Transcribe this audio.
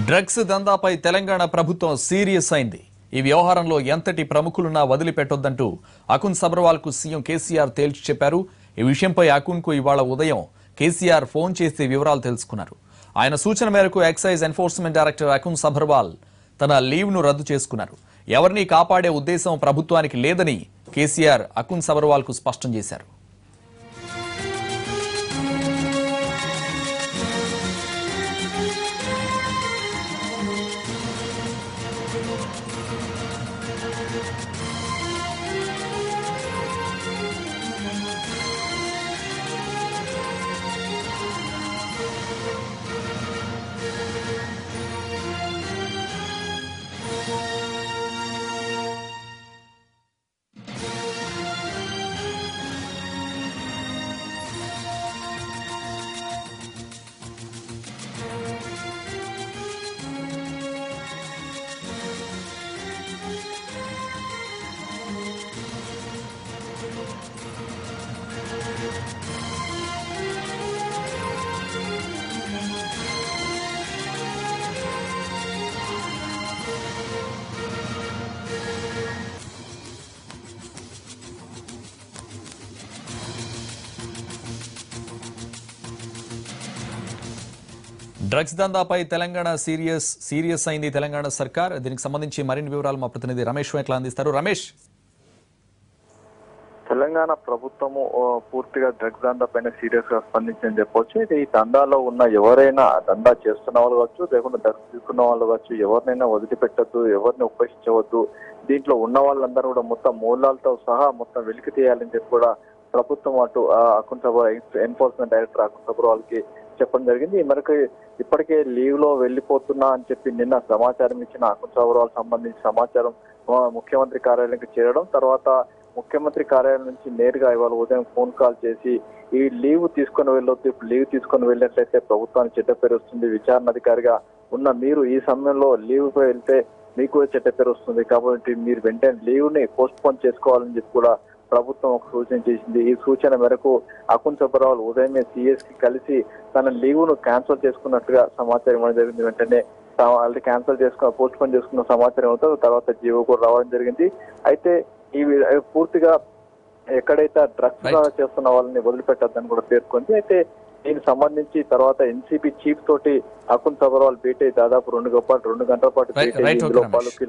Drugs దందాపై Telangana ప్రభుత్వం serious అయింది. ఈ వ్యవహారంలో ఎంతటి ప్రముఖులున్నా వదిలిపెట్టొద్దంటూ అకున్ సబర్వాల్ కు సీఎం కేసీఆర్ తేల్చి చెప్పారు. ఈ విషయంపై అకున్ కు ఇవాళ ఉదయం కేసీఆర్ ఫోన్ చేసి వివరాలు తెలుసుకున్నారు. ఆయన సూచన మేరకు excise enforcement director Akun Sabharwal తన లీవ్ ను రద్దు చేసుకున్నారు. ఎవరిని కాపాడే ఉద్దేశం ప్రభుత్వానికి లేదని కేసీఆర్ అకున్ సబర్వాల్ కు స్పష్టం చేశారు. డ్రగ్స్ దందాపై తెలంగాణ సీరియస్ అయింది తెలంగాణ సర్కార్. దీనికి సంబంధించి మరిన్ని వివరాలు మా ప్రతినిధి రమేష్ ఎట్లా అందిస్తారు. రమేష్, తెలంగాణ ప్రభుత్వము పూర్తిగా డ్రగ్స్ దందా పైన సీరియస్ గా స్పందించని చెప్పొచ్చు. ఇది ఈ దందాలో ఉన్న ఎవరైనా దందా చేస్తున్న వాళ్ళు కావచ్చు, లేకుండా డ్రగ్స్ తీసుకున్న వాళ్ళు కావచ్చు, ఎవరినైనా వదిలిపెట్టద్దు, ఎవరిని ఉపేక్షించవద్దు. దీంట్లో ఉన్న వాళ్ళందరూ కూడా మొత్తం మూలాలతో సహా మొత్తం వెలికి తీయాలని చెప్పి కూడా ప్రభుత్వం అటు అకున్ సబర్వాల్ ఎన్ఫోర్స్మెంట్ డైరెక్టర్ అకున్ సబర్వాల్కి చెప్పడం జరిగింది. ఈ మేరకు ఇప్పటికే లీవ్ లో వెళ్లిపోతున్నా అని చెప్పి నిన్న సమాచారం ఇచ్చిన అకున్ సబర్వాల్ సంబంధించి సమాచారం ముఖ్యమంత్రి కార్యాలయానికి చేరడం, తర్వాత ముఖ్యమంత్రి కార్యాలయం నుంచి నేరుగా ఇవాళ ఉదయం ఫోన్ కాల్ చేసి ఈ లీవ్ తీసుకొని వెళ్ళొద్దు, ఇప్పుడు లీవ్ తీసుకొని వెళ్ళినట్లయితే ప్రభుత్వానికి చెడ్డ పేరు వస్తుంది, విచారణ అధికారిగా ఉన్న మీరు ఈ సమయంలో లీవ్ పై వెళ్తే మీకు చెడ్డ పేరు వస్తుంది, కాబట్టి మీరు వెంటనే లీవ్ ని పోస్ట్ పోన్ చేసుకోవాలని చెప్పి కూడా ప్రభుత్వం ఒక సూచన చేసింది. ఈ సూచన మేరకు అకున్ సబర్వాల్ ఉదయమే సిఎస్ కి కలిసి తన లీవ్ ను క్యాన్సిల్ చేసుకున్నట్టుగా సమాచారం ఇవ్వడం జరిగింది. వెంటనే ఆల్రెడీ క్యాన్సిల్ చేసుకున్న పోస్ట్ పోన్ చేసుకున్న సమాచారం అవుతుంది. తర్వాత జీవో కూడా రావడం జరిగింది. అయితే ఈ పూర్తిగా ఎక్కడైతే డ్రగ్స్ చేస్తున్న వాళ్ళని వదిలిపెట్టద్దని కూడా పేర్కొంది. అయితే దీనికి సంబంధించి తర్వాత ఎన్సీబీ చీఫ్ తోటి అకున్ సబర్వాల్ భేటీ దాదాపు 2 గంటల పాటు భేటీ